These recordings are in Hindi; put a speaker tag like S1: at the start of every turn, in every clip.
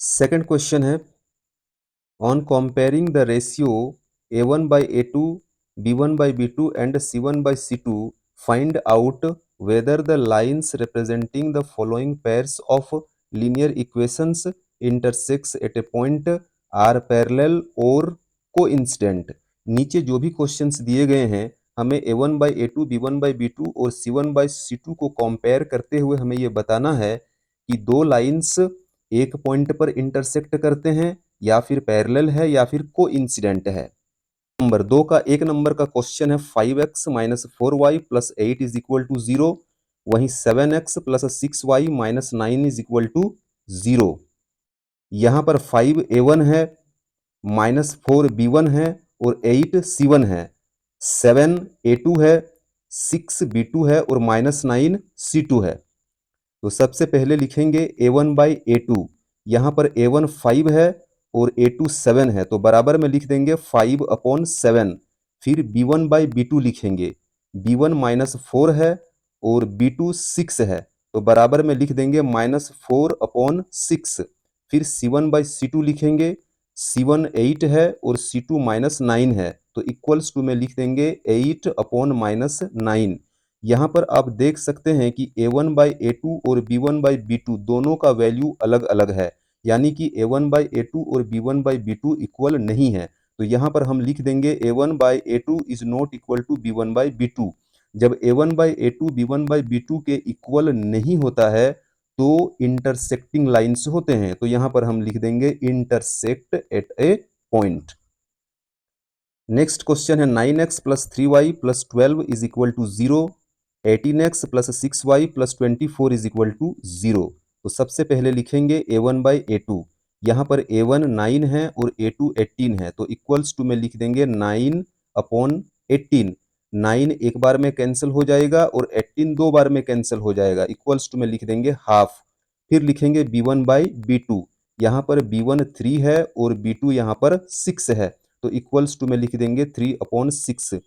S1: सेकंड क्वेश्चन है on comparing the ratio a1 by a2, b1 by b2 and c1 by c2, find out whether the lines representing the following pairs of linear equations intersects at a point are parallel or coincident। नीचे जो भी क्वेश्चंस दिए गए हैं हमें a1 by a2, b1 by b2 और c1 by c2 को कंपेयर करते हुए हमें ये बताना है कि दो लाइंस एक पॉइंट पर इंटरसेक्ट करते हैं या फिर पैरेलल है या फिर कोइंसिडेंट है। नंबर 2 का एक नंबर का क्वेश्चन है 5x minus 4y plus 8 is equal to 0। वहीं 7x plus 6y minus 9 is equal to 0। यहाँ पर 5a1 है, माइनस 4b1 है और 8c1 है, 7a2 है, 6b2 है और माइनस 9c2 है। तो सबसे पहले लिखेंगे a1 बाई a2। यहाँ पर a1 5 है और a2 7 है तो बराबर में लिख देंगे 5/7। फिर b1 बाई b2 लिखेंगे, b1 माइनस 4 है और b2 6 है तो बराबर में लिख देंगे -4/6। फिर c1 बाई c2 लिखेंगे, c1 8 है और c2 -9 है तो इक्वल्स टू में लिख देंगे 8/-9। यहाँ पर आप देख सकते हैं कि a1 बाई a2 और b1 बाई b2 दोनों का वैल्यू अलग अलग है, यानी कि a1 बाई a2 और b1 बाई b2 इक्वल नहीं है। तो यहाँ पर हम लिख देंगे a1 by a2 is not equal to b1 by b2। जब a1 by a2 b1 by b2 के इक्वल नहीं होता है तो इंटरसेक्टिंग लाइंस होते हैं। तो यहाँ पर हम लिख देंगे intersect at a point. Next question है 9x plus 3y plus 12 is equal to 0, 18x plus 6y plus 24 is equal to 0। तो सबसे पहले लिखेंगे a1 बाई a2। यहाँ पर a1 9 है और a2 18 है तो इक्वल्स टू में लिख देंगे 9/18। 9 एक बार में कैंसिल हो जाएगा और 18 दो बार में कैंसिल हो जाएगा, इक्वल्स टू में लिख देंगे हाफ। फिर लिखेंगे b1 बाई b2। यहाँ पर b1 3 है और b2 यहाँ पर 6 है तो इक्वल्स टू में लिख देंगे 3/6।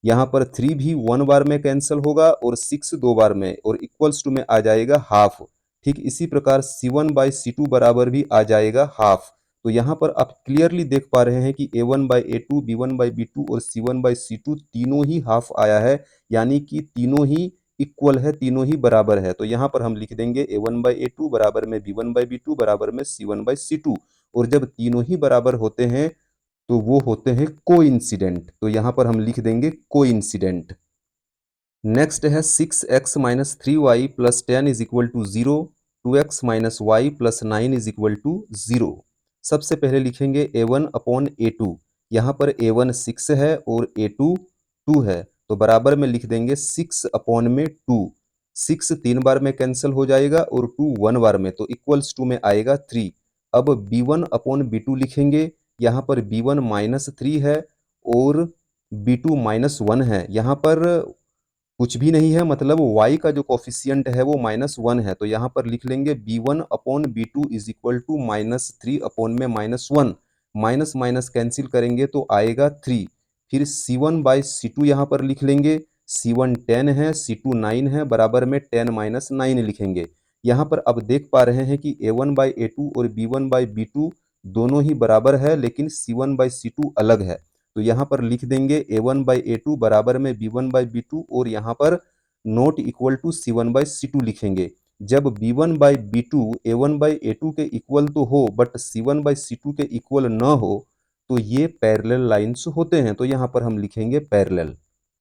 S1: यहाँ पर 3 भी 1 बार में कैंसिल होगा और 6 दो बार में और इक्वल्स टू में आ जाएगा हाफ। ठीक इसी प्रकार c1 बाई c2 बराबर भी आ जाएगा हाफ। तो यहाँ पर आप क्लियरली देख पा रहे हैं कि a1 by a2, b1 by b2 और c1 बाई c2 तीनों ही हाफ आया है, यानी कि तीनों ही इक्वल है, तीनों ही बराबर है। तो यहाँ पर हम लिख देंगे a1 बाई a2 बराबर में b1 बाई b2 बराबर में c1 बाई c2। और जब तीनों ही बराबर होते हैं तो वो होते हैं कोइंसिडेंट। तो यहाँ पर हम लिख देंगे कोइंसिडेंट। नेक्स्ट है 6x minus 3y plus 10 is equal to 0, 2x minus y plus 9 is equal to 0। सबसे पहले लिखेंगे a1/a2। यहाँ पर a1 6 है और a2 2 है तो बराबर में लिख देंगे 6/2। 6 3 बार में कैंसिल हो जाएगा और 2 1 बार में तो इक्वल्स टू में आएगा 3। अब b1/b2 लिखेंगे। यहाँ पर b1 -3 है और b2 -1 है। यहाँ पर कुछ भी नहीं है, मतलब y का जो कोफिशियंट है वो -1 है तो यहाँ पर लिख लेंगे b1/b2 is equal to -3/-1। Minus minus cancel करेंगे तो आएगा 3। फिर c1 बाई c2 यहाँ पर लिख लेंगे। c1 10 है, c2 9 है, बराबर में 10 - 9 लिखेंगे। यहाँ पर अब देख पा रहे हैं कि a1 बाई a2 और b1 बाई b2 दोनों ही बराबर है, लेकिन c1 बाई c2 अलग है। तो यहाँ पर लिख देंगे a1 बाई a2 बराबर में b1 बाई b2 और यहाँ पर not equal to c1 by c2 लिखेंगे। जब b1 by b2 a1 by a2 के इक्वल तो हो बट c1 बाई c2 के इक्वल न हो तो ये पैरेलल लाइंस होते हैं। तो यहाँ पर हम लिखेंगे पैरेलल।